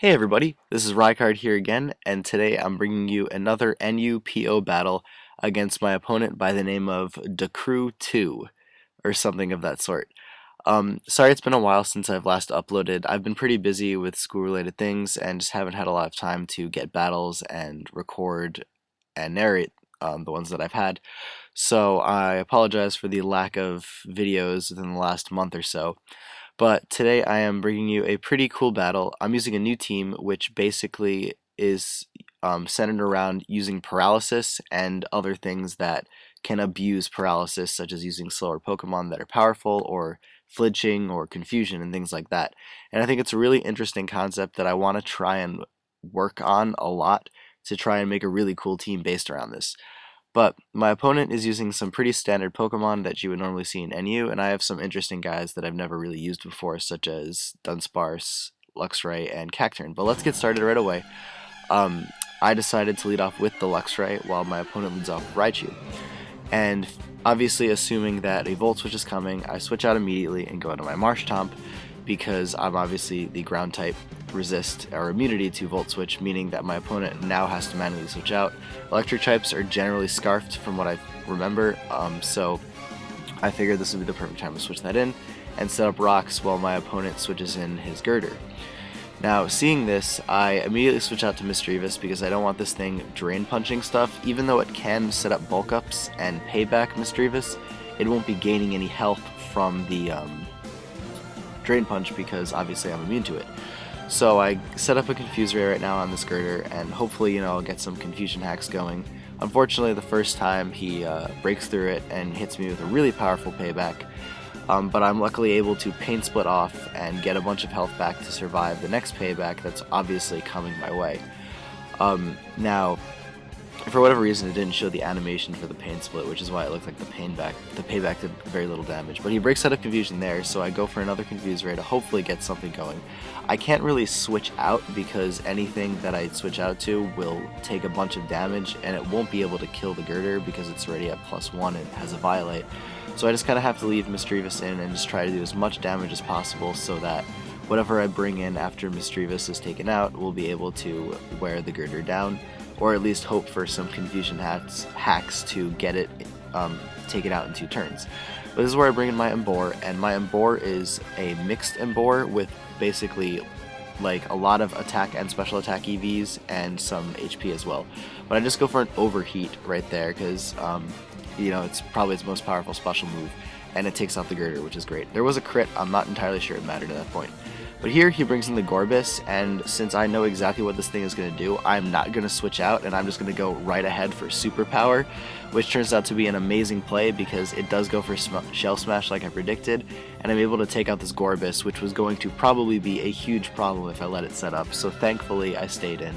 Hey everybody, this is Rykard here again, and today I'm bringing you another NUPO battle against my opponent by the name of Decrew2, or something of that sort. Sorry it's been a while since I've last uploaded. I've been pretty busy with school-related things and just haven't had a lot of time to get battles and record and narrate the ones that I've had. So I apologize for the lack of videos within the last month or so. But today I am bringing you a pretty cool battle. I'm using a new team which basically is centered around using paralysis and other things that can abuse paralysis, such as using slower Pokemon that are powerful, or flinching, or confusion, and things like that. And I think it's a really interesting concept that I want to try and work on a lot to try and make a really cool team based around this. But my opponent is using some pretty standard Pokemon that you would normally see in NU, and I have some interesting guys that I've never really used before, such as Dunsparce, Luxray, and Cacturne. But let's get started right away. I decided to lead off with the Luxray, while my opponent leads off with Raichu. And obviously, assuming that a Volt Switch is coming, I switch out immediately and go into my Marshtomp, because I'm obviously the ground type resist or immunity to Volt Switch, meaning that my opponent now has to manually switch out. Electric types are generally scarfed from what I remember, so I figured this would be the perfect time to switch that in and set up rocks while my opponent switches in his Girder. Now, seeing this, I immediately switch out to Misdreavus because I don't want this thing drain punching stuff. Even though it can set up bulk ups and payback Misdreavus, it won't be gaining any health from the Drain Punch because obviously I'm immune to it. So I set up a Confuse Ray right now on this Girder, and hopefully, I'll get some confusion hacks going. Unfortunately, the first time he breaks through it and hits me with a really powerful payback, but I'm luckily able to Pain Split off and get a bunch of health back to survive the next payback that's obviously coming my way. Now, for whatever reason, it didn't show the animation for the Pain Split, which is why it looked like the payback did very little damage. But he breaks out of Confusion there, so I go for another Confuse Ray to hopefully get something going. I can't really switch out because anything that I switch out to will take a bunch of damage, and it won't be able to kill the Girder because it's already at +1 and has a Violate. So I just kind of have to leave Misdreavus in and just try to do as much damage as possible so that whatever I bring in after Misdreavus is taken out will be able to wear the Girder down, or at least hope for some confusion hacks to get it taken out in 2 turns. But this is where I bring in my Embore, and my Embore is a mixed Embore with basically like a lot of attack and special attack EVs and some HP as well. But I just go for an Overheat right there because it's probably its most powerful special move, and it takes out the Girder, which is great. There was a crit, I'm not entirely sure it mattered at that point. But here he brings in the Gorebyss, and since I know exactly what this thing is going to do, I'm not going to switch out, and I'm just going to go right ahead for Superpower, which turns out to be an amazing play because it does go for Shell Smash like I predicted, and I'm able to take out this Gorebyss, which was going to probably be a huge problem if I let it set up, so thankfully I stayed in.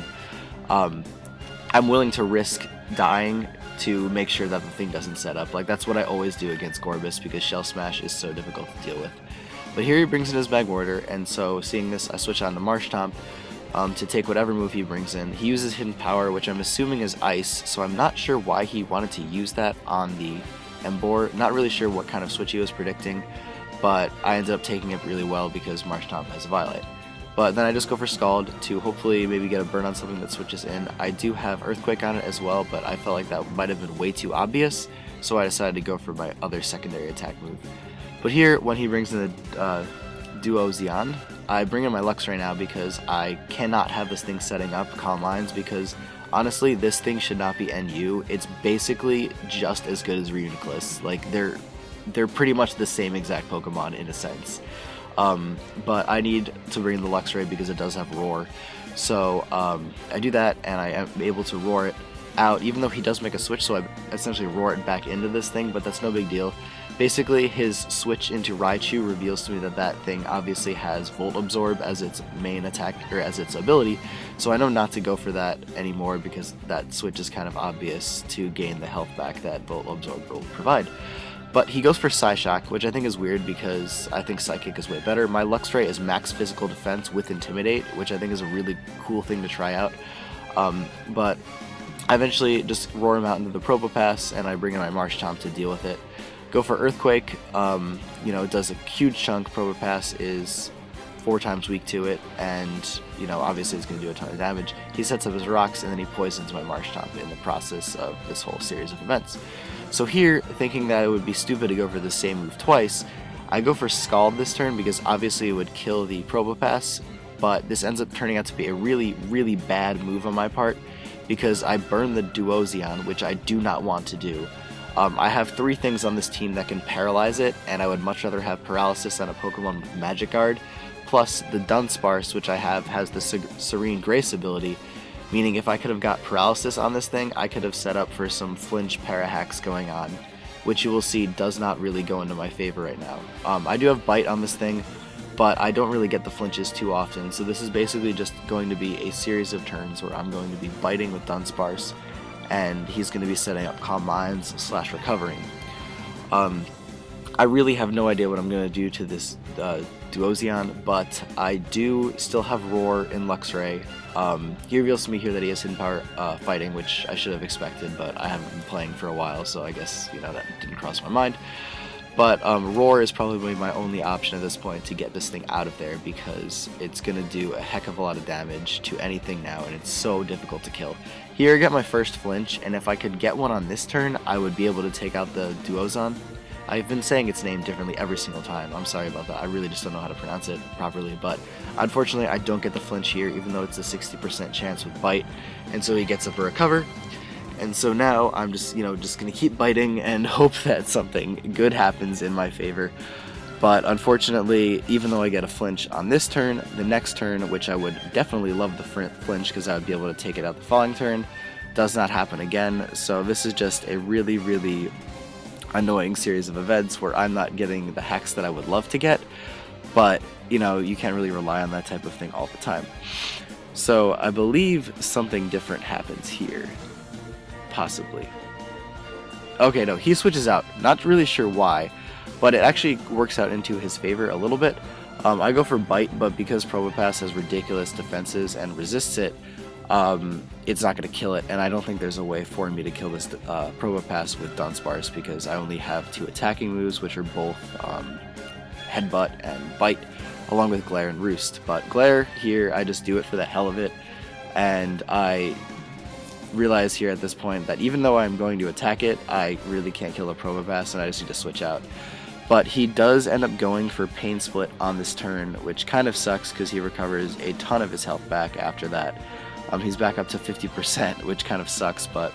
I'm willing to risk dying to make sure that the thing doesn't set up. Like, that's what I always do against Gorebyss because Shell Smash is so difficult to deal with. But here he brings in his Magmortar, and so seeing this, I switch on to Marshtomp to take whatever move he brings in. He uses Hidden Power, which I'm assuming is Ice, so I'm not sure why he wanted to use that on the Embore. Not really sure what kind of switch he was predicting, but I ended up taking it really well because Marshtomp has a Violate. But then I just go for Scald to hopefully maybe get a burn on something that switches in. I do have Earthquake on it as well, but I felt like that might have been way too obvious, so I decided to go for my other secondary attack move. But here, when he brings in the Duosion, I bring in my Luxray now because I cannot have this thing setting up Calm Minds because, honestly, this thing should not be NU. It's basically just as good as Reuniclus. Like, they're pretty much the same exact Pokemon in a sense. But I need to bring in the Luxray because it does have Roar. So I do that, and I am able to Roar it out, even though he does make a switch, so I essentially roar it back into this thing, but that's no big deal. Basically, his switch into Raichu reveals to me that that thing obviously has Volt Absorb as its main attack, or as its ability, so I know not to go for that anymore because that switch is kind of obvious to gain the health back that Volt Absorb will provide. But he goes for Psyshock, which I think is weird because I think Psychic is way better. My Luxray is max physical defense with Intimidate, which I think is a really cool thing to try out. But I eventually just roar him out into the Probopass, and I bring in my Marshtomp to deal with it. Go for Earthquake, it does a huge chunk. Probopass is 4 times weak to it, and you know, obviously it's going to do a ton of damage. He sets up his rocks, and then he poisons my Marshtomp in the process of this whole series of events. So here, thinking that it would be stupid to go for the same move twice, I go for Scald this turn because obviously it would kill the Probopass, but this ends up turning out to be a really, really bad move on my part because I burn the Duosion, which I do not want to do. I have 3 things on this team that can paralyze it, and I would much rather have paralysis on a Pokemon with Magic Guard. Plus, the Dunsparce, which I have, has the Serene Grace ability, meaning if I could have got paralysis on this thing, I could have set up for some flinch para hacks going on, which you will see does not really go into my favor right now. I do have Bite on this thing, but I don't really get the flinches too often, so this is basically just going to be a series of turns where I'm going to be biting with Dunsparce, and he's going to be setting up Calm Minds / recovering. I really have no idea what I'm going to do to this Duosion, but I do still have Roar in Luxray. He reveals to me here that he has Hidden Power fighting, which I should have expected, but I haven't been playing for a while, so I guess, you know, that didn't cross my mind. But Roar is probably my only option at this point to get this thing out of there because it's going to do a heck of a lot of damage to anything now, and it's so difficult to kill. Here I got my first flinch, and if I could get one on this turn, I would be able to take out the Duosion. I've been saying its name differently every single time. I'm sorry about that. I really just don't know how to pronounce it properly, but unfortunately I don't get the flinch here, even though it's a 60% chance with Bite, and so he gets up a recover. And so now I'm just, just going to keep biting and hope that something good happens in my favor. But unfortunately, even though I get a flinch on this turn, the next turn, which I would definitely love the flinch because I would be able to take it out the following turn, does not happen again. So this is just a really, really annoying series of events where I'm not getting the hacks that I would love to get. But, you can't really rely on that type of thing all the time. So I believe something different happens here. Possibly. Okay, no, he switches out. Not really sure why, but it actually works out into his favor a little bit. I go for Bite, but because Probopass has ridiculous defenses and resists it, it's not going to kill it, and I don't think there's a way for me to kill this Probopass with Dunsparce because I only have 2 attacking moves, which are both Headbutt and Bite, along with Glare and Roost. But Glare here, I just do it for the hell of it, and I realize here at this point that even though I'm going to attack it, I really can't kill a Probopass, and I just need to switch out. But he does end up going for Pain Split on this turn, which kind of sucks because he recovers a ton of his health back after that. He's back up to 50%, which kind of sucks, but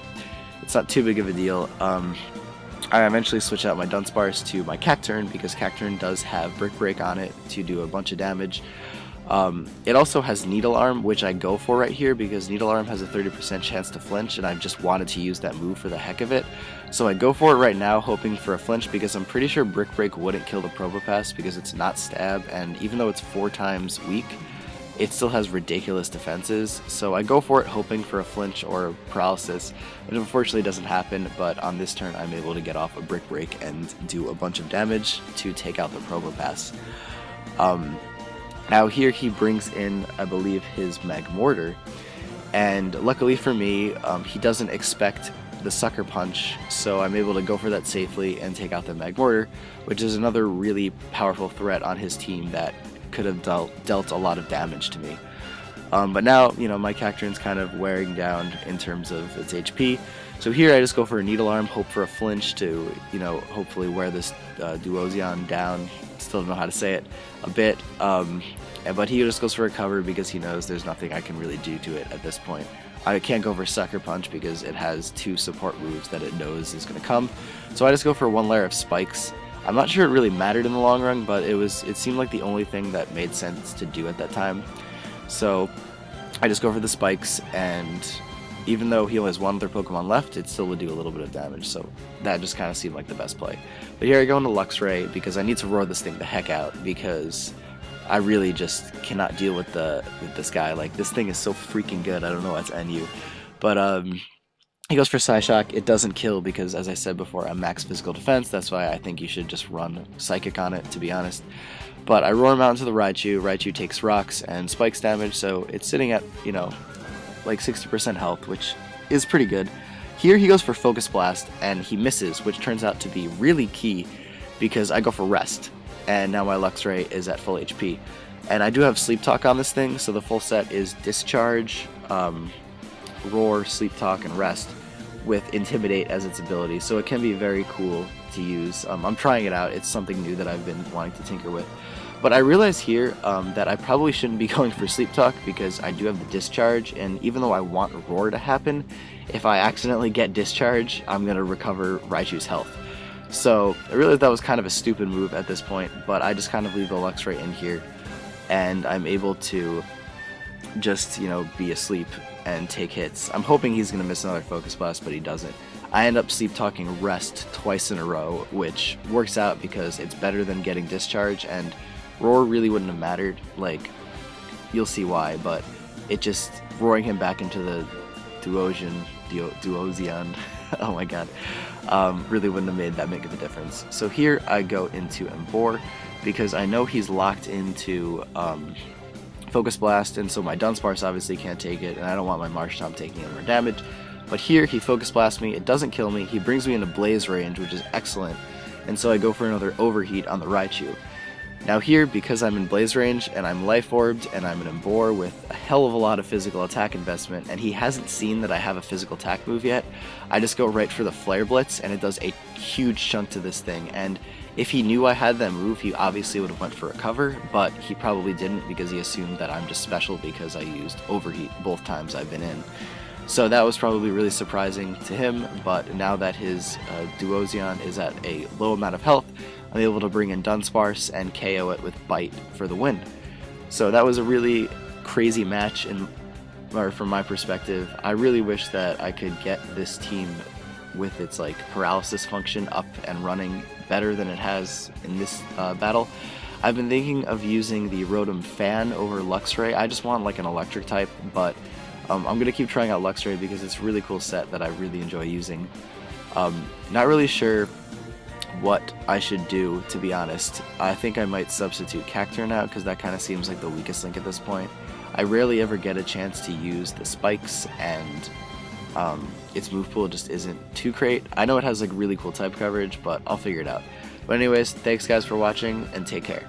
it's not too big of a deal. I eventually switch out my Dunsparce to my Cacturne because Cacturne does have Brick Break on it to do a bunch of damage. It also has Needle Arm, which I go for right here because Needle Arm has a 30% chance to flinch, and I've just wanted to use that move for the heck of it. So I go for it right now, hoping for a flinch because I'm pretty sure Brick Break wouldn't kill the Probopass because it's not Stab, and even though it's 4 times weak, it still has ridiculous defenses. So I go for it hoping for a flinch or a paralysis. It unfortunately doesn't happen, but on this turn I'm able to get off a Brick Break and do a bunch of damage to take out the Probopass. Now here he brings in, I believe, his Magmortar, and luckily for me, he doesn't expect the Sucker Punch, so I'm able to go for that safely and take out the Magmortar, which is another really powerful threat on his team that could have dealt a lot of damage to me. But now, my Cacturne's kind of wearing down in terms of its HP, so here I just go for a Needle Arm, hope for a flinch to, hopefully wear this Duosion down. Still don't know how to say it a bit, but he just goes for a cover because he knows there's nothing I can really do to it at this point. I can't go for Sucker Punch because it has 2 support moves that it knows is going to come, so I just go for 1 layer of Spikes. I'm not sure it really mattered in the long run, but it seemed like the only thing that made sense to do at that time. So I just go for the Spikes, and even though he only has 1 other Pokemon left, it still would do a little bit of damage, so that just kind of seemed like the best play. But here I go into Luxray because I need to roar this thing the heck out because I really just cannot deal with this guy. Like, this thing is so freaking good. I don't know what's NU. But he goes for Psyshock. It doesn't kill because, as I said before, I'm max physical defense. That's why I think you should just run Psychic on it, to be honest. But I roar him out into the Raichu. Raichu takes rocks and spikes damage, so it's sitting at, like 60% health, which is pretty good. Here he goes for Focus Blast, and he misses, which turns out to be really key because I go for Rest, and now my Luxray is at full HP. And I do have Sleep Talk on this thing, so the full set is Discharge, Roar, Sleep Talk, and Rest, with Intimidate as its ability, so it can be very cool to use. I'm trying it out. It's something new that I've been wanting to tinker with. But I realize here that I probably shouldn't be going for Sleep Talk because I do have the Discharge, and even though I want Roar to happen, if I accidentally get Discharge, I'm going to recover Raichu's health. So I realized that was kind of a stupid move at this point, but I just kind of leave the Luxray in here, and I'm able to just, you know, be asleep and take hits. I'm hoping he's going to miss another Focus Blast, but he doesn't. I end up Sleep Talking Rest twice in a row, which works out because it's better than getting Discharge, and Roar really wouldn't have mattered. Like, you'll see why, but it just, roaring him back into the Duosion, oh my god, really wouldn't have made that big of a difference. So here I go into Embore, because I know he's locked into Focus Blast, and so my Dunsparce obviously can't take it, and I don't want my Marshtomp taking any more damage. But here he Focus Blasts me, it doesn't kill me, he brings me into Blaze range, which is excellent, and so I go for another Overheat on the Raichu. Now here, because I'm in Blaze range, and I'm Life Orbed, and I'm an Embore with a hell of a lot of physical attack investment, and he hasn't seen that I have a physical attack move yet, I just go right for the Flare Blitz, and it does a huge chunk to this thing, and if he knew I had that move, he obviously would have went for a cover, but he probably didn't because he assumed that I'm just special because I used Overheat both times I've been in. So that was probably really surprising to him, but now that his Duosion is at a low amount of health, I'm able to bring in Dunsparce and KO it with Bite for the win. So that was a really crazy match, from my perspective. I really wish that I could get this team with its like paralysis function up and running better than it has in this battle. I've been thinking of using the Rotom Fan over Luxray. I just want like an electric type, but I'm going to keep trying out Luxray because it's a really cool set that I really enjoy using. Not really sure what I should do, to be honest. I think I might substitute Cacturne out because that kind of seems like the weakest link at this point. I rarely ever get a chance to use the spikes, and its move pool just isn't too great. I know it has like really cool type coverage, but I'll figure it out. But anyways, thanks guys for watching, and take care.